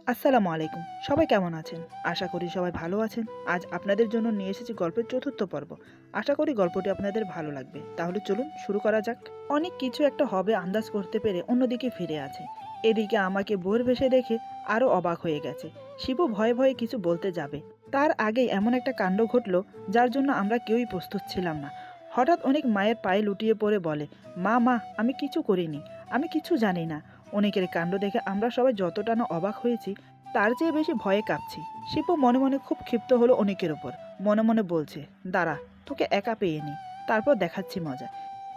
আসসালামু আলাইকুম। সবাই কেমন আছেন? আশা করি সবাই ভালো আছেন। আজ আপনাদের জন্য নিয়ে এসেছি গল্পের চতুর্থ পর্ব। আশা করি গল্পটি আপনাদের ভালো লাগবে। তাহলে চলুন শুরু করা যাক। অনেক কিছু একটা হবে আন্দাজ করতে পেরে অন্যদিকে ফিরে আছে। এদিকে আমাকে বইয়ের ভেসে দেখে আরও অবাক হয়ে গেছে। শিবু ভয়ে ভয়ে কিছু বলতে যাবে। তার আগেই এমন একটা কাণ্ড ঘটল যার জন্য আমরা কেউই প্রস্তুত ছিলাম না। হঠাৎ অনেক মায়ের পায়ে লুটিয়ে পড়ে বলে, মা মা, আমি কিছু করিনি, আমি কিছু জানি না। অনেকের কাণ্ড দেখে আমরা সবাই যতটা না অবাক হয়েছি তার চেয়ে বেশি ভয়ে কাঁপছি। শিপু মনে মনে খুব ক্ষিপ্ত হলো অনেকের ওপর। মনে মনে বলছে, দাঁড়া, তোকে একা পেয়ে নি, তারপর দেখাচ্ছি মজা।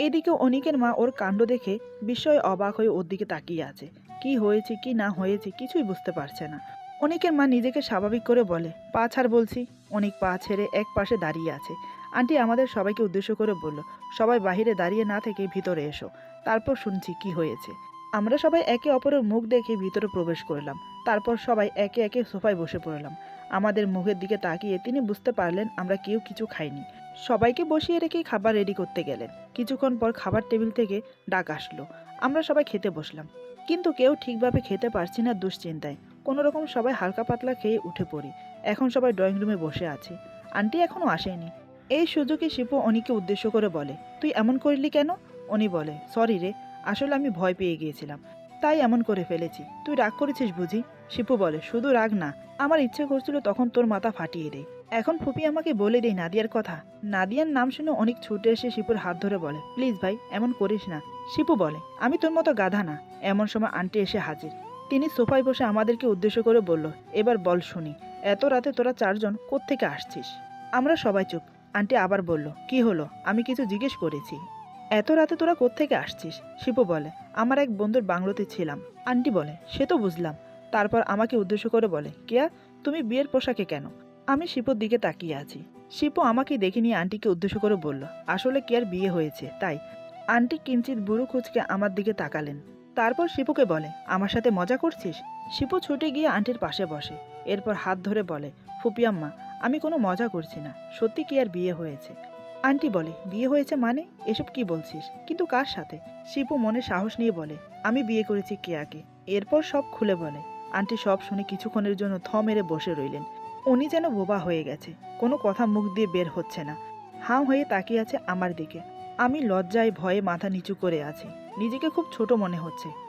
এদিকে অনিকের মা ওর কাণ্ড দেখে বিস্ময়ে অবাক হয়ে ওর দিকে তাকিয়ে আছে। কি হয়েছে কি না হয়েছে কিছুই বুঝতে পারছে না। অনিকের মা নিজেকে স্বাভাবিক করে বলে, পা ছাড় বলছি। অনিক পা ছেড়ে এক পাশে দাঁড়িয়ে আছে। আন্টি আমাদের সবাইকে উদ্দেশ্য করে বলল, সবাই বাহিরে দাঁড়িয়ে না থেকে ভিতরে এসো, তারপর শুনছি কি হয়েছে। আমরা সবাই একে অপরের মুখ দেখে ভিতরে প্রবেশ করলাম। তারপর সবাই একে একে সোফায় বসে পড়লাম। আমাদের মুখের দিকে তাকিয়ে তিনি বুঝতে পারলেন আমরা কেউ কিছু খাইনি। সবাইকে বসিয়ে রেখে খাবার রেডি করতে গেলেন। কিছুক্ষণ পর খাবার টেবিল থেকে ডাক আসলো। আমরা সবাই খেতে বসলাম, কিন্তু কেউ ঠিকভাবে খেতে পারছি না দুশ্চিন্তায়। কোনো রকম সবাই হালকা পাতলা খেয়ে উঠে পড়ি। এখন সবাই ড্রয়িং রুমে বসে আছি। আন্টি এখনো আসেনি। এই সুযোগে শিপু অনিকে উদ্দেশ্য করে বলে, তুই এমন করলি কেন? অনি বলে, সরি রে, আসলে আমি ভয় পেয়ে গিয়েছিলাম, তাই এমন করে ফেলেছি। তুই রাগ করেছিস বুঝি? শিপু বলে, শুধু রাগ না, আমার ইচ্ছে করছিল তখন তোর মাথা ফাটিয়ে দেই। এখন ফুপি আমাকে বলে দেই নাদিয়ার কথা। নাদিয়ার নাম শুনে অনেক ছুটে এসে শিপুর হাত ধরে বলে, প্লিজ ভাই এমন করিস না। শিপু বলে, আমি তোর মতো গাধা না। এমন সময় আন্টি এসে হাজির। তিনি সোফায় বসে আমাদেরকে উদ্দেশ্য করে বলল, এবার বল শুনি, এত রাতে তোরা চারজন কোত্থেকে আসছিস? আমরা সবাই চুপ। আন্টি আবার বলল, কি হলো, আমি কিছু জিজ্ঞেস করেছি? এত রাতে তোরা কোত্থেকে আসছিস? শিপু বলে, আমার এক বন্ধুর বাংলোতে ছিলাম। আন্টি বলে, সে তো বুঝলাম। তারপর আমাকে উদ্দেশ্য করে বলে, কেয়া, তুমি বিয়ের পোশাকে কেন? আমি শিপুর দিকে তাকিয়ে আছি। শিপু আমাকে দেখে নিয়ে আন্টিকে উদ্দেশ্য করে বলল, আসলে কেয়ার বিয়ে হয়েছে তাই। আন্টি কিঞ্চিত বুড়ো কুচকে আমার দিকে তাকালেন। তারপর শিপুকে বলে, আমার সাথে মজা করছিস? শিপু ছুটে গিয়ে আন্টির পাশে বসে। এরপর হাত ধরে বলে, ফুপিয়াম্মা, আমি কোনো মজা করছি না, সত্যি কেয়ার বিয়ে হয়েছে। আন্টি বলে, বিয়ে হয়েছে মানে? এসব কি বলছিস? কিন্তু কার সাথে? শিপু মনে সাহস নিয়ে বলে, আমি বিয়ে করেছি কেয়াকে। এরপর সব খুলে বলে। আন্টি সব শুনে কিছুক্ষণের জন্য থ মেরে বসে রইলেন। উনি যেন বোবা হয়ে গেছে, কোনো কথা মুখ দিয়ে বের হচ্ছে না। হাঁ হয়ে তাকিয়ে আছে আমার দিকে। আমি লজ্জায় ভয়ে মাথা নিচু করে আছি। নিজেকে খুব ছোট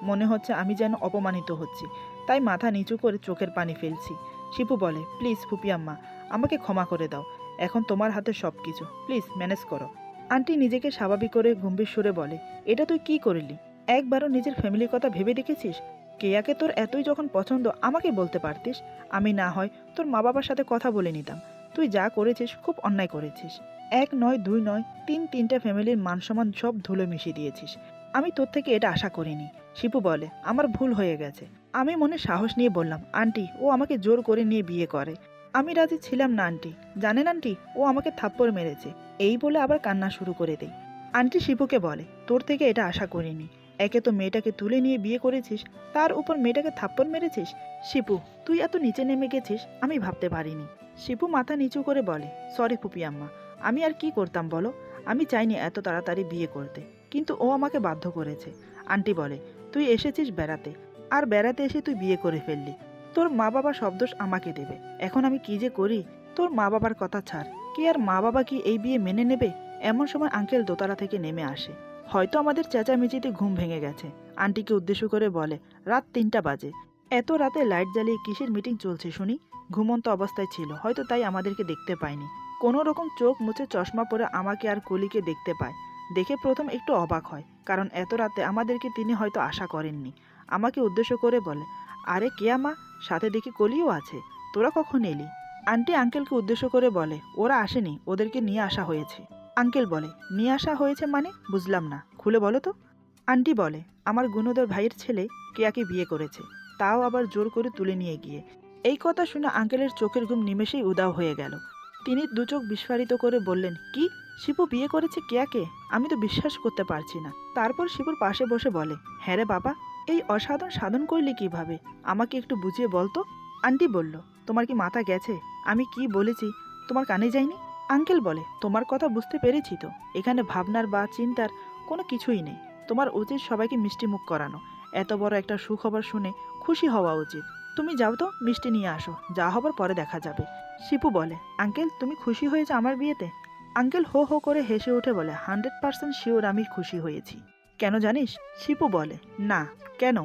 মনে হচ্ছে আমি যেন অপমানিত হচ্ছি। তাই মাথা নিচু করে চোখের পানি ফেলছি। শিপু বলে, প্লিজ ফুপিয়াম্মা, আমাকে ক্ষমা করে দাও। এখন তোমার হাতে সব কিছু, প্লিজ ম্যানেজ করো। আন্টি নিজেকে স্বাভাবিক করে গম্ভীর সুরে বলে, এটা তুই কি করলি? একবারও নিজের ফ্যামিলির কথা ভেবে দেখেছিস? কেয়াকে তোর এতই যখন পছন্দ আমাকে বলতে পারতিস। আমি না হয় তোর মা বাবার সাথে কথা বলে নিতাম। তুই যা করেছিস খুব অন্যায় করেছিস। এক নয়, দুই নয়, তিনটা ফ্যামিলির মান সম্মান সব ধুলো মিশিয়ে দিয়েছিস। আমি তোর থেকে এটা আশা করিনি। শিপু বলে, আমার ভুল হয়ে গেছে। আমি মনে সাহস নিয়ে বললাম, আন্টি ও আমাকে জোর করে নিয়ে বিয়ে করে। আমি রাজি ছিলাম না আন্টি। জানেন আন্টি, ও আমাকে থাপ্পড় মেরেছে। এই বলে আবার কান্না শুরু করে দেই। আন্টি শিপুকে বলে, তোর থেকে এটা আশা করিনি। একে তো মেয়েটাকে তুলে নিয়ে বিয়ে করেছিস, তার উপর মেয়েটাকে থাপ্পড় মেরেছিস। শিপু, তুই এত নিচে নেমে গেছিস আমি ভাবতে পারিনি। শিপু মাথা নিচু করে বলে, সরি ফুপি আম্মা, আমি আর কি করতাম বলো? আমি চাইনি এত তাড়াতাড়ি বিয়ে করতে, কিন্তু ও আমাকে বাধ্য করেছে। আন্টি বলে, তুই এসেছিস বেড়াতে, আর বেড়াতে এসে তুই বিয়ে করে ফেললি। তোর মা বাবা সব দোষ আমাকে দেবে। এখন আমি কি যে করি? তোর মা বাবার কথা ছাড়, কি আর মা বাবা কি এই বিয়ে মেনে নেবে? এমন সময় আঙ্কেল দোতলা থেকে নেমে আসে। হয়তো আমাদের চেঁচামেচিতে ঘুম ভেঙে গেছে। আন্টিকে উদ্দেশ্য করে বলে, রাত 3টা বাজে। এত রাতে লাইট জ্বালিয়ে কিসের মিটিং চলছে শুনি? ঘুমন্ত অবস্থায় ছিল হয়তো, তাই আমাদেরকে দেখতে পায়নি। কোনো রকম চোখ মুছে চশমা পরে আমাকে আর কলিকে দেখতে পায়। দেখে প্রথম একটু অবাক হয়, কারণ এত রাতে আমাদেরকে তিনি হয়তো আশা করেননি। আমাকে উদ্দেশ্য করে বলে, আরে কেয়া মা, সাথে দেখি কলিও আছে, তোরা কখন এলি? আন্টি আঙ্কেলকে উদ্দেশ্য করে বলে, ওরা আসেনি, ওদেরকে নিয়ে আসা হয়েছে। আঙ্কেল বলে, নিয়ে আসা হয়েছে মানে বুঝলাম না, খুলে বলো তো। আন্টি বলে, আমার গুণধর ভাইয়ের ছেলে কেয়াকে বিয়ে করেছে, তাও আবার জোর করে তুলে নিয়ে গিয়ে। এই কথা শুনে আঙ্কেলের চোখের ঘুম নিমেষেই উধাও হয়ে গেল। তিনি দু চোখ বিস্ফারিত করে বললেন, কি? শিপু বিয়ে করেছে কেয়াকে? আমি তো বিশ্বাস করতে পারছি না। তারপর শিপুর পাশে বসে বলে, হ্যাঁ রে বাবা, এই অসাধন সাধন করলি কিভাবে? আমাকে একটু বুঝিয়ে বলতো। আন্টি বলল, তোমার কি মাথা গেছে? আমি কি বলেছি তোমার কানে যায়নি? আঙ্কেল বলে, তোমার কথা বুঝতে পেরেছি তো, এখানে ভাবনার বা চিন্তার কোনো কিছুই নেই। তোমার উচিত সবাইকে মিষ্টি মুখ করানো। এত বড় একটা সুখবর শুনে খুশি হওয়া উচিত। তুমি যাও তো, মিষ্টি নিয়ে আসো, যা হবার পরে দেখা যাবে। শিপু বলে, আঙ্কেল তুমি খুশি হয়েছে আমার বিয়েতে? আঙ্কেল হো হো করে হেসে উঠে বলে, 100% শিওর আমি খুশি হয়েছি। কেন জানিস? শিপু বলে, না। কেন?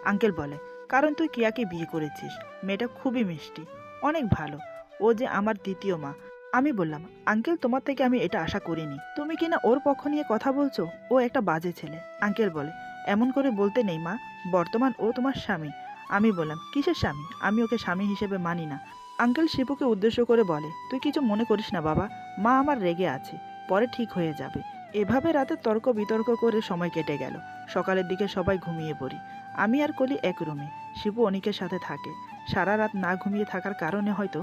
আঙ্কেল বলে, কারণ তুই কিয়াকে বিয়ে করেছিস। মেয়েটা খুবই মিষ্টি, অনেক ভালো। ও যে আমার দ্বিতীয় মা। আমি বললাম, আঙ্কেল তোমার থেকে আমি এটা আশা করিনি। তুমি কিনা ওর পক্ষ নিয়ে কথা বলছো। ও একটা বাজে ছেলে। আঙ্কেল বলে, এমন করে বলতে নেই মা, বর্তমান ও তোমার স্বামী। আমি বললাম, কিসের স্বামী? আমি ওকে স্বামী হিসেবে মানি না। আঙ্কেল শিপুকে উদ্দেশ্য করে বলে, তুই কিছু মনে করিস না বাবা, মা আমার রেগে আছে, পরে ঠিক হয়ে যাবে। এভাবে রাতে তর্ক বিতর্ক করে সময় কেটে গেল। সকালের দিকে সবাই ঘুমিয়ে পড়ি। আমি আর কলি এক রুমে, শিপু অনিকের সাথে থাকে। সারা রাত না ঘুমিয়ে থাকার কারণে হয়তো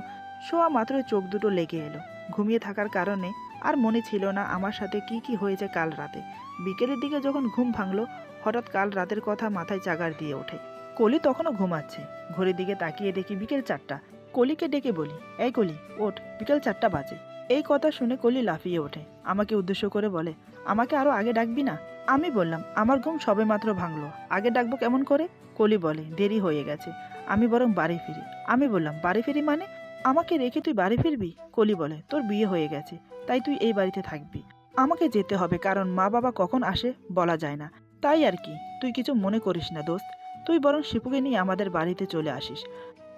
শোয়া মাত্রই চোখ দুটো লেগে এলো। ঘুমিয়ে থাকার কারণে আর মনে ছিল না আমার সাথে কি কি হয়েছে কাল রাতে। বিকেলের দিকে যখন ঘুম ভাঙলো, হঠাৎ কাল রাতের কথা মাথায় চাগার দিয়ে ওঠে। কলি তখনও ঘুমাচ্ছে। ঘড়ির দিকে তাকিয়ে দেখি বিকেল 4টা। কলিকে ডেকে বলি, এই কলি ওঠ, বিকেল 4টা বাজে। এই কথা শুনে কলি লাফিয়ে ওঠে, আমাকে উদ্দেশ্য করে বলে, আমাকে আরো আগে ডাকবি না? আমি বললাম, আমার ঘুম সবেমাত্র ভাঙলো, আগে ডাকবো কেমন করে? কলি বলে, দেরি হয়ে গেছে, আমি বরং বাড়ি ফিরি। আমি বললাম, বাড়ি ফিরি মানে? আমাকে রেখে তুই বাড়ি ফিরবি? কলি বলে, তোর বিয়ে হয়ে গেছে, তাই তুই এই বাড়িতে থাকবি। আমাকে যেতে হবে, কারণ মা বাবা কখন আসে বলা যায় না। তাই আর কি, তুই কিছু মনে করিস না দোস্ত, তুই বরং শিপুকে নিয়ে আমাদের বাড়িতে চলে আসিস।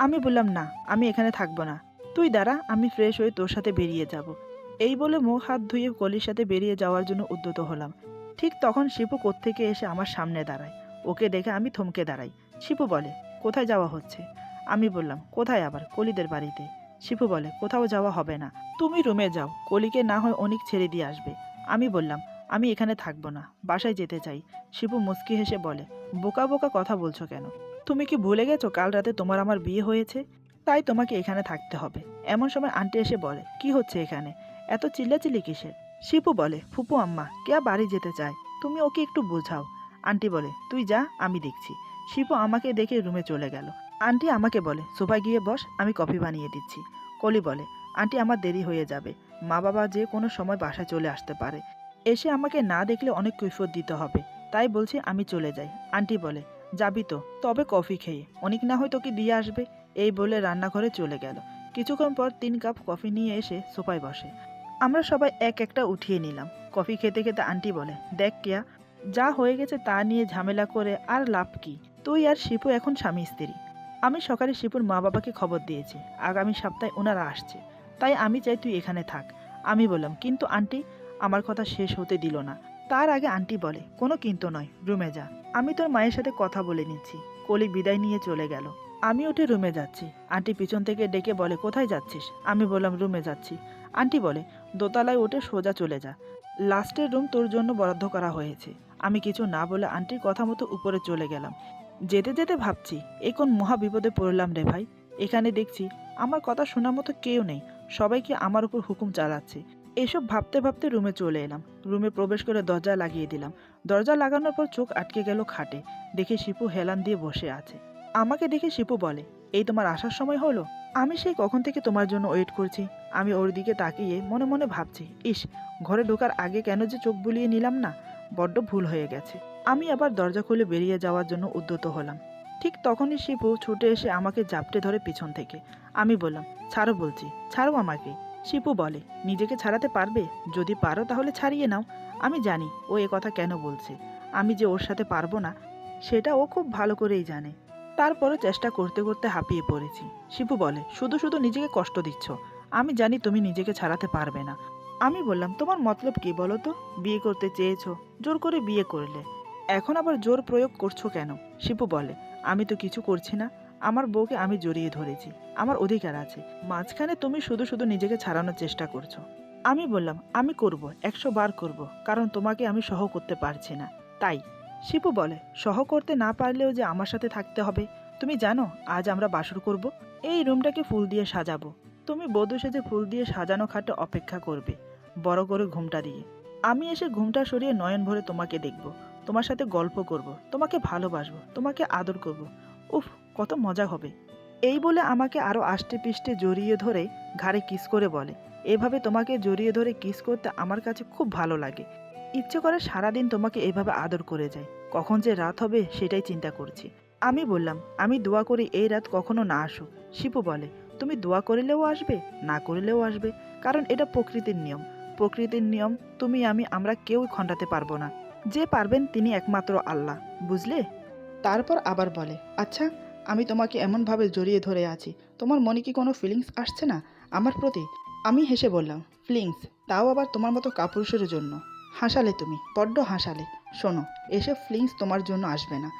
আমি বললাম, না, আমি এখানে থাকবো না, তুই দাঁড়া, আমি ফ্রেশ হয়ে তোর সাথে বেরিয়ে যাব। এই বলে মুখ হাত ধুয়ে কলির সাথে বেরিয়ে যাওয়ার জন্য উদ্যত হলাম। ঠিক তখন শিপু কোত্থেকে এসে আমার সামনে দাঁড়ায়। ওকে দেখে আমি থমকে দাঁড়াই। শিপু বলে, কোথায় যাওয়া হচ্ছে? আমি বললাম, কোথায় আবার? কলিদের বাড়িতে। শিপু বলে, কোথাও যাওয়া হবে না, তুমি রুমে যাও, কলিকে না হয় অনেক ছেড়ে দিয়ে আসবে। আমি বললাম, আমি এখানে থাকবো না, বাসায় যেতে চাই। শিপু মুচকি হেসে বলে, বোকা বোকা কথা বলছো কেন? তুমি কি ভুলে গেছো কাল রাতে তোমার আমার বিয়ে হয়েছে? তাই তোমাকে এখানে থাকতে হবে। এমন সময় আন্টি এসে বলে, কি হচ্ছে এখানে, এত চিল্লাচিল্লি কিসের? শিপু বলে, ফুপু আম্মা কেয়া বাড়ি যেতে চায়, তুমি ওকে একটু বোঝাও। আন্টি বলে, তুই যা, আমি দেখছি। শিপু আমাকে দেখে রুমে চলে গেল। আন্টি আমাকে বলে, সোফায় গিয়ে বস, আমি কফি বানিয়ে দিচ্ছি। কলি বলে, আন্টি আমার দেরি হয়ে যাবে, মা বাবা যে কোনো সময় বাসায় চলে আসতে পারে, এসে আমাকে না দেখলে অনেক কৈফিয়ত দিতে হবে, তাই বলছি আমি চলে যাই। আন্টি বলে, যাবি তো, তবে কফি খেয়ে, অনেক না হয় তোকে দিয়ে আসবে। এই বলে রান্নাঘরে চলে গেল। কিছুক্ষণ পর 3 কাপ কফি নিয়ে এসে সোফায় বসে। আমরা সবাই এক একটা উঠিয়ে নিলাম। কফি খেতে খেতে আন্টি বলে, দেখ কেয়া, যা হয়ে গেছে তা নিয়ে ঝামেলা করে আর লাভ কি? তুই আর শিপু এখন স্বামী স্ত্রী। আমি সকালে শিপুর মা বাবাকে খবর দিয়েছি, আগামী সপ্তাহে ওনারা আসছে, তাই আমি চাই তুই এখানে থাক। আমি বললাম, কিন্তু আন্টি। আমার কথা শেষ হতে দিল না। তার আগে আন্টি বলে, কোনো কিন্তু নয়, রুমে যা, আমি তোর মায়ের সাথে কথা বলে নিচ্ছি। কলি বিদায় নিয়ে চলে গেল। আমি উঠে রুমে যাচ্ছি। আন্টি পিছন থেকে ডেকে বলে, কোথায় যাচ্ছিস? আমি বললাম, রুমে যাচ্ছি। আন্টি বলে, দোতলায় উঠে সোজা চলে যা, লাস্টের রুম তোর জন্য বরাদ্দ করা হয়েছে। আমি কিছু না বলে আন্টির কথা মতো উপরে চলে গেলাম। যেতে যেতে ভাবছি, এই কোন মহা বিপদে পড়লাম রে ভাই। এখানে দেখছি আমার কথা শোনার মতো কেউ নেই, সবাইকে আমার উপর হুকুম চালাচ্ছে। এসব ভাবতে ভাবতে রুমে চলে এলাম। রুমে প্রবেশ করে দরজা লাগিয়ে দিলাম। দরজা লাগানোর পর চোখ আটকে গেল খাটে, দেখে শিপু হেলান দিয়ে বসে আছে। আমাকে দেখে শিপু বলে, এই তোমার আসার সময় হলো? আমি সেই কখন থেকে তোমার জন্য ওয়েট করছি। আমি ওর দিকে তাকিয়ে মনে মনে ভাবছি, ইস, ঘরে ঢোকার আগে কেন যে চোখ বুলিয়ে নিলাম না, বড্ড ভুল হয়ে গেছে। আমি আবার দরজা খুলে বেরিয়ে যাওয়ার জন্য উদ্যত হলাম। ঠিক তখনই শিপু ছুটে এসে আমাকে জাপটে ধরে পিছন থেকে। আমি বললাম, ছাড়ো বলছি, ছাড়ো আমাকে। শিপু বলে, নিজেকে ছাড়াতে পারবে? যদি পারো তাহলে ছাড়িয়ে নাও। আমি জানি ও এ কথা কেন বলছে, আমি যে ওর সাথে পারবো না সেটা ও খুব ভালো করেই জানে। তারপরও চেষ্টা করতে করতে হাঁপিয়ে পড়েছি। শিপু বলে, শুধু শুধু নিজেকে কষ্ট দিচ্ছ, আমি জানি তুমি নিজেকে ছাড়াতে পারবে না। আমি বললাম, তোমার মতলব কি বলো তো? বিয়ে করতে চেয়েছো, জোর করে বিয়ে করলে, এখন আবার জোর প্রয়োগ করছো কেন? শিপু বলে, আমি তো কিছু করছি না, আমার বউকে আমি জড়িয়ে ধরেছি, আমার অধিকার আছে, মাঝখানে তুমি শুধু শুধু নিজেকে ছাড়ানোর চেষ্টা করছো। আমি বললাম, আমি করব, 100 বার করব, কারণ তোমাকে আমি সহ করতে পারছি না, তাই। শিপু বলে, সহ করতে না পারলেও যে আমার সাথে থাকতে হবে। তুমি জানো আজ আমরা বাসর করব, এই রুমটাকে ফুল দিয়ে সাজাবো, তুমি বধূ সেজে ফুল দিয়ে সাজানো খাটে অপেক্ষা করবে, বড় করে ঘুমটা দিয়ে। আমি এসে ঘুমটা সরিয়ে নয়ন ভরে তোমাকে দেখব, তোমার সাথে গল্প করব, তোমাকে ভালোবাসবো, তোমাকে আদর করব। উফ, কত মজা হবে। এই বলে আমাকে আরো আষ্টে পিষ্টে জড়িয়ে ধরে ঘাড়ে কিস করে বলে, এভাবে তোমাকে জড়িয়ে ধরে কিস করতে আমার কাছে খুব ভালো লাগে। ইচ্ছে করে সারাদিন তোমাকে এভাবে আদর করে যাই, কখন যে রাত হবে সেটাই চিন্তা করছি। আমি বললাম, আমি দোয়া করি এই রাত কখনো না আসুক। শিপু বলে, তুমি দোয়া করিলেও আসবে, না করিলেও আসবে, কারণ এটা প্রকৃতির নিয়ম। প্রকৃতির নিয়ম তুমি আমরা কেউই খণ্ডাতে পারবো না। যে পারবেন তিনি একমাত্র আল্লাহ, বুঝলে? তারপর আবার বলে, আচ্ছা, আমি তোমাকে এমনভাবে জড়িয়ে ধরে আছি, তোমার মনে কি কোনো ফিলিংস আসছে না আমার প্রতি? আমি হেসে বললাম, ফিলিংস? তাও আবার তোমার মতো কাপুরুষের জন্য? হাসালে তুমি, বড্ড হাসালে। শোনো, এসব ফিলিংস তোমার জন্য আসবে না,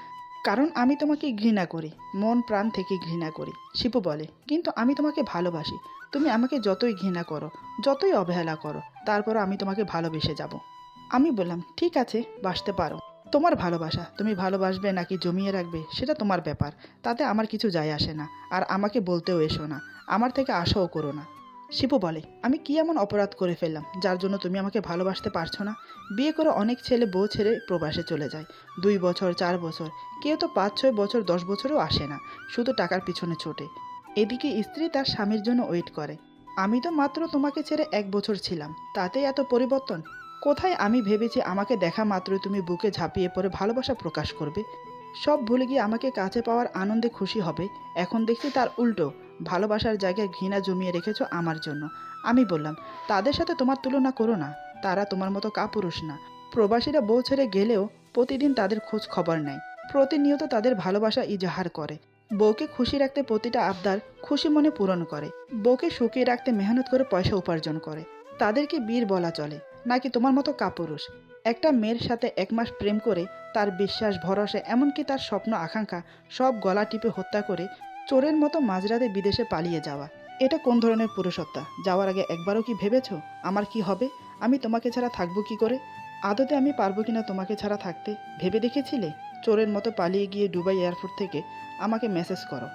কারণ আমি তোমাকে ঘৃণা করি, মন প্রাণ থেকে ঘৃণা করি। শিপু বলে, কিন্তু আমি তোমাকে ভালোবাসি। তুমি আমাকে যতই ঘৃণা করো, যতই অবহেলা করো, তারপরও আমি তোমাকে ভালোবেসে যাব। আমি বললাম, ঠিক আছে, বাসতে পারো। তোমার ভালোবাসা তুমি ভালোবাসবে নাকি জমিয়ে রাখবে সেটা তোমার ব্যাপার, তাতে আমার কিছু যায় আসে না। আর আমাকে বলতেও এসো না, আমার থেকে আশাও করো না। শিপু বলে, আমি কি এমন অপরাধ করে ফেললাম যার জন্য তুমি আমাকে ভালোবাসতে পারছো না? বিয়ে করে অনেক ছেলে বউ ছেড়ে প্রবাসে চলে যায়, 2 বছর 4 বছর, কেউ তো 5-6 বছর 10 বছরও আসে না, শুধু টাকার পিছনে ছোটে। এদিকে স্ত্রী তার স্বামীর জন্য ওয়েট করে। আমি তো মাত্র তোমাকে ছেড়ে 1 বছর ছিলাম, তাতেই এত পরিবর্তন? কোথায় আমি ভেবেছি আমাকে দেখা মাত্রই তুমি বুকে ঝাঁপিয়ে পড়ে ভালোবাসা প্রকাশ করবে, সব ভুলে গিয়ে আমাকে কাছে পাওয়ার আনন্দে খুশি হবে। এখন দেখছি তার উল্টো, ভালোবাসার জায়গায় ঘৃণা জমিয়ে রেখেছো আমার জন্য। আমি বললাম, তাদের সাথে তোমার তুলনা করো না, তারা তোমার মতো কাপুরুষ না। প্রবাসীরা বউ ছেড়ে গেলেও প্রতিদিন তাদের খোঁজ খবর নেয়, প্রতিনিয়ত তাদের ভালোবাসা ইজাহার করে, বউকে খুশি রাখতে প্রতিটা আবদার খুশি মনে পূরণ করে, বউকে সুখী রাখতে মেহনত করে পয়সা উপার্জন করে। তাদেরকে বীর বলা চলে নাকি তোমার মতো কাপুরুষ? একটা মেয়ের সাথে 1 মাস প্রেম করে তার বিশ্বাস ভরসা এমনকি তার স্বপ্ন আকাঙ্ক্ষা সব গলা টিপে হত্যা করে চোরের মতো মাঝরাতে বিদেশে পালিয়ে যাওয়া, এটা কোন ধরনের পুরুষত্বা? যাওয়ার আগে একবারও কি ভেবেছো আমার কি হবে? আমি তোমাকে ছাড়া থাকবো কি করে? আদতে আমি পারবো কিনা তোমাকে ছাড়া থাকতে ভেবে দেখেছিলে? চোরের মতো পালিয়ে গিয়ে দুবাই এয়ারপোর্ট থেকে আমাকে মেসেজ করো,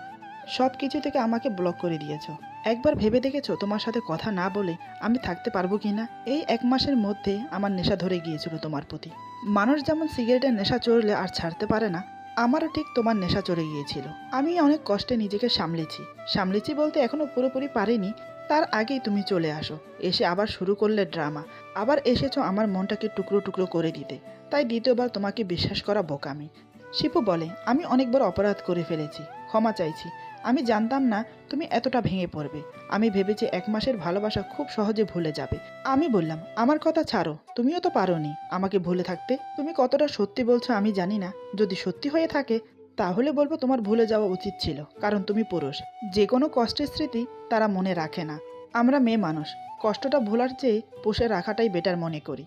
সব কিছু থেকে আমাকে ব্লক করে দিয়েছো। একবার ভেবে দেখেছো তোমার সাথে কথা না বলে আমি থাকতে পারবো কি না? এই 1 মাসের মধ্যে আমার নেশা ধরে গিয়েছিল তোমার প্রতি। মানুষ যেমন সিগারেটের নেশা চড়লে আর ছাড়তে পারে না, আমারও ঠিক তোমার নেশা চড়ে গিয়েছিল। আমি অনেক কষ্টে নিজেকে সামলেছি, সামলেছি বলতে এখনো পুরোপুরি পারিনি। তার আগেই তুমি চলে আসো, এসে আবার শুরু করলে ড্রামা। আবার এসেছো আমার মনটাকে টুকরো টুকরো করে দিতে, তাই দ্বিতীয়বার তোমাকে বিশ্বাস করা বোকামি। শিপু বলে, আমি অনেক বড় অপরাধ করে ফেলেছি, ক্ষমা চাইছি। আমি জানতাম না তুমি এতটা ভেঙে পড়বে। আমি ভেবেছি 1 মাসের ভালোবাসা খুব সহজে ভুলে যাবে। আমি বললাম, আমার কথা ছাড়ো, তুমিও তো পারোনি আমাকে ভুলে থাকতে। তুমি কতটা সত্যি বলছো আমি জানি না, যদি সত্যি হয়ে থাকে তাহলে বলবো তোমার ভুলে যাওয়া উচিত ছিল, কারণ তুমি পুরুষ। যে কোনো কষ্টের স্মৃতি তারা মনে রাখে না। আমরা মেয়ে মানুষ, কষ্টটা ভোলার চেয়ে পুষে রাখাটাই বেটার মনে করি,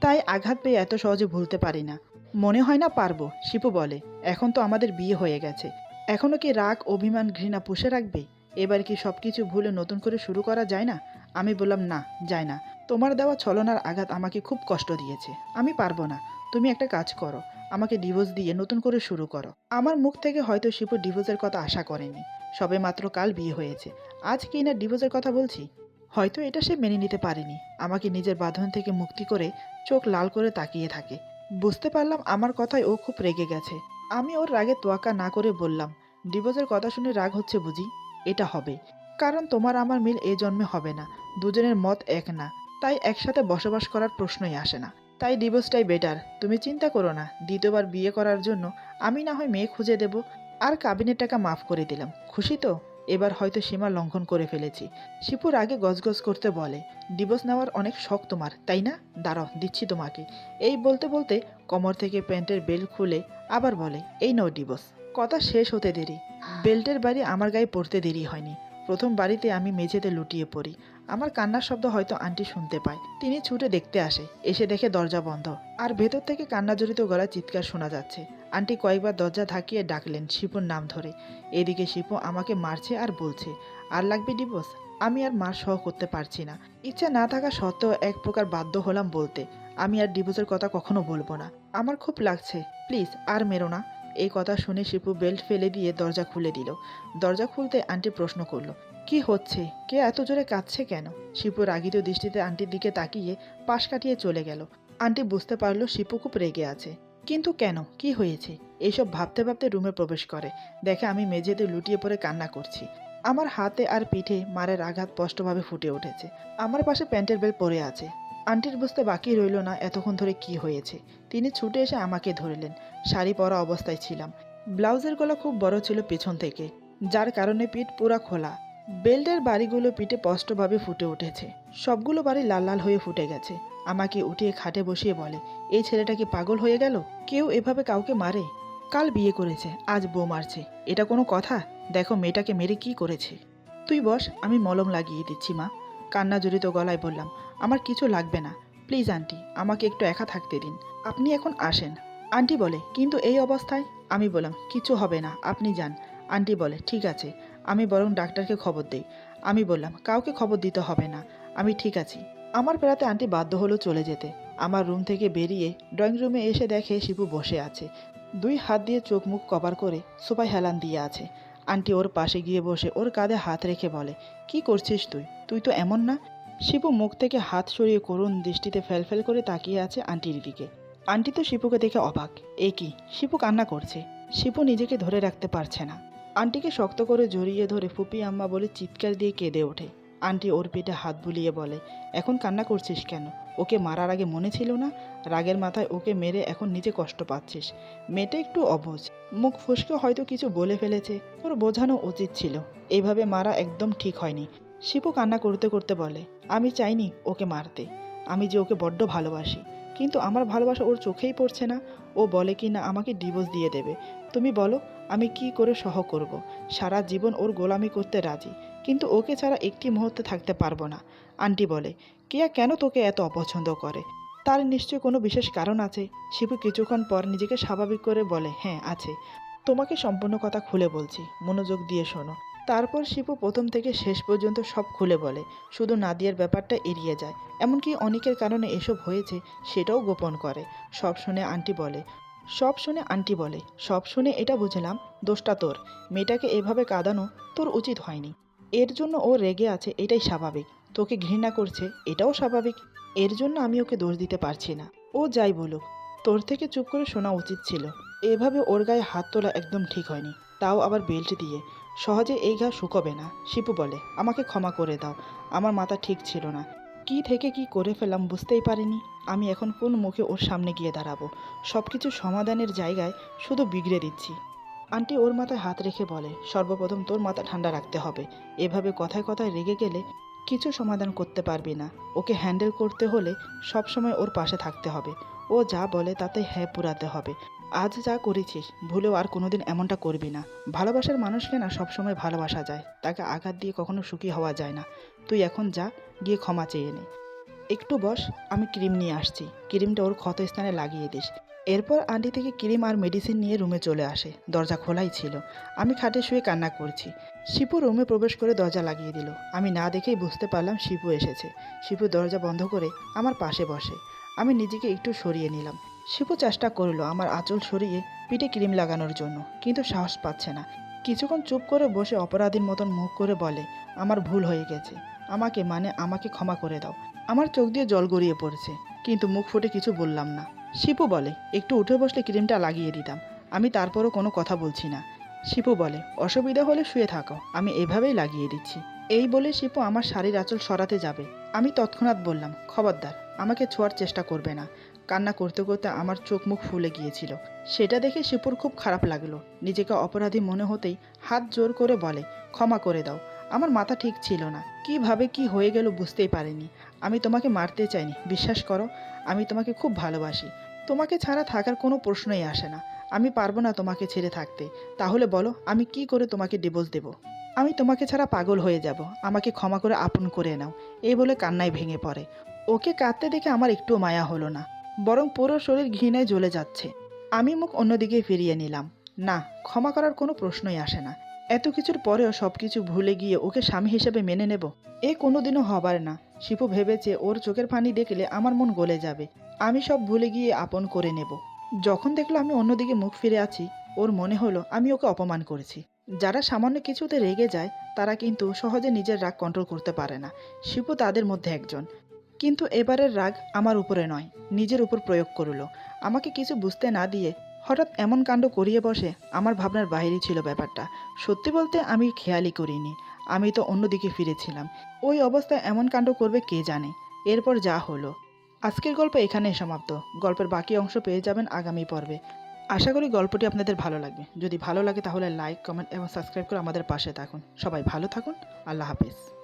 তাই আঘাত পেয়ে এত সহজে ভুলতে পারি না। মনে হয় না পারবো। শিপু বলে, এখন তো আমাদের বিয়ে হয়ে গেছে, এখনো কি রাগ অভিমান ঘৃণা পুষে রাখবে? এবার কি সব কিছু ভুলে নতুন করে শুরু করা যায় না? আমি বললাম, না, যায় না। তোমার দেওয়া ছলনার আঘাত আমাকে খুব কষ্ট দিয়েছে, আমি পারবো না। তুমি একটা কাজ করো, আমাকে ডিভোর্স দিয়ে নতুন করে শুরু করো। আমার মুখ থেকে হয়তো শিপু ডিভোর্সের কথা আশা করেনি, সবে মাত্র কাল বিয়ে হয়েছে, আজ কি না ডিভোর্সের কথা বলছি। হয়তো এটা সে মেনে নিতে পারেনি, আমাকে নিজের বাঁধন থেকে মুক্তি করে চোখ লাল করে তাকিয়ে থাকে। বুঝতে পারলাম আমার কথায় ও খুব রেগে গেছে। আমি ওর রাগে তোয়াক্কা না করে বললাম, ডিভোর্সের কথা শুনে রাগ হচ্ছে বুঝি? এটা হবে, কারণ তোমার আমার মিল এই জন্মে হবে না, দুজনের মত এক না, তাই একসাথে বসবাস করার প্রশ্নই আসে না। তাই ডিভোর্সটাই বেটার। তুমি চিন্তা করো না, দ্বিতীয়বার বিয়ে করার জন্য আমি না হয় মেয়ে খুঁজে দেব। আর কাবিনের টাকা মাফ করে দিলাম, খুশি তো? এবার হয়তো সীমা লঙ্ঘন করে ফেলেছি। শিপুর আগে গজগজ করতে বলে, ডিভোর্স নেওয়ার অনেক শখ তোমার, তাই না? দাঁড়াও, দিচ্ছি তোমাকে। এই বলতে বলতে কোমর থেকে প্যান্টের বেল্ট খুলে আবার বলে, এই নাও ডিভোর্স। কথা শেষ হতে দেরি, বেল্টের বাড়ি আমার গায়ে পড়তে দেরি হয়নি। প্রথম বাড়িতে আমি মেঝেতে লুটিয়ে পড়ি। আমার কান্নার শব্দ হয়তো আন্টি শুনতে পায়, তিনি ছুটে দেখতে আসে, এসে দেখে দরজা বন্ধ, আর ভেতর থেকে কান্নাজড়িত গলায় চিৎকার শোনা যাচ্ছে। আন্টি কয়েকবার দরজা ধাকিয়ে ডাকলেন শিপুর নাম ধরে। এদিকে শিপু আমাকে মারছে আর বলছে, আর লাগবে ডিভোর্স? আমি আর মার সহ করতে পারছি না। ইচ্ছা না থাকা সত্ত্বেও এক প্রকার বাধ্য হলাম বলতে, আমি আর ডিভোর্সের কথা কখনো বলবো না, আমার খুব লাগছে, প্লিজ আর মেরো না। এই কথা শুনে শিপু বেল্ট ফেলে দিয়ে দরজা খুলে দিল। দরজা খুলতে আন্টি প্রশ্ন করলো, কি হচ্ছে? কে এত জোরে কাঁদছে কেন? শিপু রাগিত দৃষ্টিতে আন্টির দিকে তাকিয়ে পাশ কাটিয়ে চলে গেল। আন্টি বুঝতে পারলো শিপু খুব রেগে আছে, কিন্তু কেন, কি হয়েছে? এইসব ভাবতে ভাবতে রুমে প্রবেশ করে, দেখে আমি মেঝেতে লুটিয়ে পড়ে কান্না করছি। আমার হাতে আর পিঠে মারের আঘাত স্পষ্টভাবে ফুটে উঠেছে। আমার পাশে প্যান্টের বেল্ট পরে আছে। আন্টির বুঝতে বাকি রইল না এতক্ষণ ধরে কি হয়েছে। তিনি ছুটে এসে আমাকে ধরলেন। শাড়ি পরা অবস্থায় ছিলাম, ব্লাউজের গলা খুব বড় ছিল পেছন থেকে, যার কারণে পিঠ পুরা খোলা। বেল্টের বাড়িগুলো পিঠে স্পষ্টভাবে ফুটে উঠেছে। সবগুলো বাড়ি লাল লাল হয়ে ফুটে গেছে। আমাকে উঠিয়ে খাটে বসিয়ে বলে, এই ছেলেটা কি পাগল হয়ে গেল? কেউ এভাবে কাউকে মারে? কাল বিয়ে করেছে, আজ বউ মারছে, এটা কোনো কথা? দেখো মেয়েটাকে মেরে কি করেছে। তুই বস, আমি মলম লাগিয়ে দিচ্ছি মা। কান্না জড়িত গলায় বললাম, আমার কিছু লাগবে না, প্লিজ আন্টি, আমাকে একটু একা থাকতে দিন, আপনি এখন আসেন। আন্টি বলে, কিন্তু এই অবস্থায়? আমি বললাম, কিছু হবে না, আপনি যান। আন্টি বলে, ঠিক আছে, আমি বরং ডাক্তারকে খবর দেই। আমি বললাম, কাউকে খবর দিতে হবে না, আমি ঠিক আছি। আমার বেড়াতে আন্টি বাধ্য হলো চলে যেতে। আমার রুম থেকে বেরিয়ে ড্রয়িং রুমে এসে দেখে শিপু বসে আছে, দুই হাত দিয়ে চোখ মুখ কভার করে সোফায় হেলান দিয়ে আছে। আন্টি ওর পাশে গিয়ে বসে ওর কাঁধে হাত রেখে বলে, কি করছিস তুই? তুই তো এমন না। শিপু মুখ থেকে হাত সরিয়ে করুণ দৃষ্টিতে ফেলফেল করে তাকিয়ে আছে আন্টির দিকে। আন্টি তো শিপুকে দেখে অবাক। এ কি, শিপু কান্না করছে। শিপু নিজেকে ধরে রাখতে পারছে না। আন্টিকে শক্ত করে জড়িয়ে ধরে ফুপি আম্মা বলে চিৎকার দিয়ে কেঁদে ওঠে। আন্টি ওর পিঠে হাত বুলিয়ে বলে, এখন কান্না করছিস কেন? ওকে মারার আগে মনে ছিল না? রাগের মাথায় ওকে মেরে এখন নিজে কষ্ট পাচ্ছিস। মেয়েটা একটু অবুঝ, মুখ ফসকে হয়তো কিছু বলে ফেলেছে, ওর বোঝানো উচিত ছিল। এইভাবে মারা একদম ঠিক হয়নি। শিপু কান্না করতে করতে বলে, আমি চাইনি ওকে মারতে, আমি যে ওকে বড্ড ভালোবাসি, কিন্তু আমার ভালোবাসা ওর চোখেই পড়ছে না। ও বলে কি না আমাকে ডিভোর্স দিয়ে দেবে। তুমি বলো, আমি কি করে সহ করব? সারা জীবন ওর গোলামি করতে রাজি, কিন্তু ওকে ছাড়া একটি মুহূর্তে থাকতে পারবো না। আন্টি বলে, কেয়া কেন তোকে এত অপছন্দ করে? তার নিশ্চয় কোনো বিশেষ কারণ আছে। শিপু কিছুক্ষণ পর নিজেকে স্বাভাবিক করে বলে, হ্যাঁ আছে। তোমাকে সম্পূর্ণ কথা খুলে বলছি, মনোযোগ দিয়ে শোনো। তারপর শিপু প্রথম থেকে শেষ পর্যন্ত সব খুলে বলে, শুধু নাদিয়ার ব্যাপারটা এড়িয়ে যায়। এমনকি অনেকের কারণে এসব হয়েছে সেটাও গোপন করে। সব শুনে আন্টি বলে, সব শুনে এটা বুঝলাম, দোষটা তোর। মেয়েটাকে এভাবে কাঁদানো তোর উচিত হয়নি। এর জন্য ও রেগে আছে, এটাই স্বাভাবিক। তোকে ঘৃণা করছে, এটাও স্বাভাবিক। এর জন্য আমি ওকে দোষ দিতে পারছি না। ও যাই বলুক, তোর থেকে চুপ করে শোনা উচিত ছিল। এভাবে ওর গায়ে হাত তোলা একদম ঠিক হয়নি, তাও আবার বেল্ট দিয়ে। সহজে এই ঘা শুকোবে না। শিপু বলে, আমাকে ক্ষমা করে দাও, আমার মাথা ঠিক ছিল না। কি থেকে কি করে ফেললাম বুঝতেই পারিনি। আমি এখন কোন মুখে ওর সামনে গিয়ে দাঁড়াবো? সব কিছু সমাধানের জায়গায় শুধু বিগড়ে দিচ্ছি। আন্টি ওর মাথায় হাত রেখে বলে, সর্বপ্রথম তোর মাথা ঠান্ডা রাখতে হবে। এভাবে কথায় কথায় রেগে গেলে কিছু সমাধান করতে পারবি না। ওকে হ্যান্ডেল করতে হলে সবসময় ওর পাশে থাকতে হবে। ও যা বলে তাতে হ্যাঁ পুরাতে হবে। আজ যা করেছিস, ভুলেও আর কোনোদিন এমনটা করবি না। ভালোবাসার মানুষকে না সবসময় ভালোবাসা যায়, তাকে আঘাত দিয়ে কখনো সুখী হওয়া যায় না। তুই এখন যা, গিয়ে ক্ষমা চেয়ে নে। একটু বস, আমি ক্রিম নিয়ে আসছি, ক্রিমটা ওর ক্ষত স্থানে লাগিয়ে দিস। এরপর আন্টি থেকে ক্রিম আর মেডিসিন নিয়ে রুমে চলে আসে। দরজা খোলাই ছিল। আমি খাটে শুয়ে কান্না করছি। শিপু রুমে প্রবেশ করে দরজা লাগিয়ে দিল। আমি না দেখেই বুঝতে পারলাম শিপু এসেছে। শিপু দরজা বন্ধ করে আমার পাশে বসে। আমি নিজেকে একটু সরিয়ে নিলাম। শিপু চেষ্টা করলো আমার আঁচল সরিয়ে পিঠে ক্রিম লাগানোর জন্য, কিন্তু সাহস পাচ্ছে না। কিছুক্ষণ চুপ করে বসে অপরাধীর মতন মুখ করে বলে, আমার ভুল হয়ে গেছে, আমাকে ক্ষমা করে দাও। আমার চোখ দিয়ে জল গড়িয়ে পড়ছে, কিন্তু মুখ ফুটে কিছু বললাম না। শিপু বলে, একটু উঠে বসলে ক্রিমটা লাগিয়ে দিতাম। আমি তারপরও কোনো কথা বলছি না। শিপু বলে, অসুবিধা হলে শুয়ে থাকো, আমি এভাবেই লাগিয়ে দিচ্ছি। এই বলে শিপু আমার শাড়ির আঁচল সরাতে যাবে। আমি তৎক্ষণাৎ বললাম, খবরদার, আমাকে ছোঁয়ার চেষ্টা করবে না। কান্না করতে করতে আমার চোখ মুখ ফুলে গিয়েছিল। সেটা দেখে শিপুর খুব খারাপ লাগলো। নিজেকে অপরাধী মনে হতেই হাত জোর করে বলে, ক্ষমা করে দাও, আমার মাথা ঠিক ছিল না, কিভাবে কি হয়ে গেল বুঝতেই পারিনি। আমি তোমাকে মারতে চাইনি, বিশ্বাস করো, আমি তোমাকে খুব ভালোবাসি। তোমাকে ছাড়া থাকার কোনো প্রশ্নই আসে না। আমি পারবো না তোমাকে ছেড়ে থাকতে। তাহলে বলো, আমি কি করে তোমাকে ডিভোর্স দেব? আমি তোমাকে ছাড়া পাগল হয়ে যাব। আমাকে ক্ষমা করে আপন করে নাও। এই বলে কান্নায় ভেঙে পড়ে। ওকে কাঁদতে দেখে আমার একটুও মায়া হলো না, বরং পুরো শরীর ঘৃণায় জ্বলে যাচ্ছে। আমি মুখ অন্যদিকে ফিরিয়ে নিলাম। না, ক্ষমা করার কোনো প্রশ্নই আসে না। এত কিছুর পরেও সব কিছু ভুলে গিয়ে ওকে স্বামী হিসেবে মেনে নেব, এ কোনোদিনও হবার না। শিপু ভেবেছে ওর চোখের পানি দেখলে আমার মন গলে যাবে, আমি সব ভুলে গিয়ে আপন করে নেব। যখন দেখলো আমি অন্যদিকে মুখ ফিরে আছি, ওর মনে হলো আমি ওকে অপমান করেছি। যারা সামান্য কিছুতে রেগে যায় তারা কিন্তু সহজে নিজের রাগ কন্ট্রোল করতে পারে না। শিপু তাদের মধ্যে একজন। কিন্তু এবারের রাগ আমার উপরে নয়, নিজের উপর প্রয়োগ করলো। আমাকে কিছু বুঝতে না দিয়ে হঠাৎ এমন কাণ্ড করিয়ে বসে, আমার ভাবনার বাইরে ছিল ব্যাপারটা। সত্যি বলতে আমি খেয়ালই করিনি। আমি তো অন্যদিকে ফিরেছিলাম। ওই অবস্থায় এমন কাণ্ড করবে কে জানে। এরপর যা হলো। আজকের গল্প এখানেই সমাপ্ত। গল্পের বাকি অংশ পেয়ে যাবেন আগামী পর্বে। আশা করি গল্পটি আপনাদের ভালো লাগবে। যদি ভালো লাগে তাহলে লাইক, কমেন্ট এবং সাবস্ক্রাইব করে আমাদের পাশে থাকুন। সবাই ভালো থাকুন। আল্লাহ হাফেজ।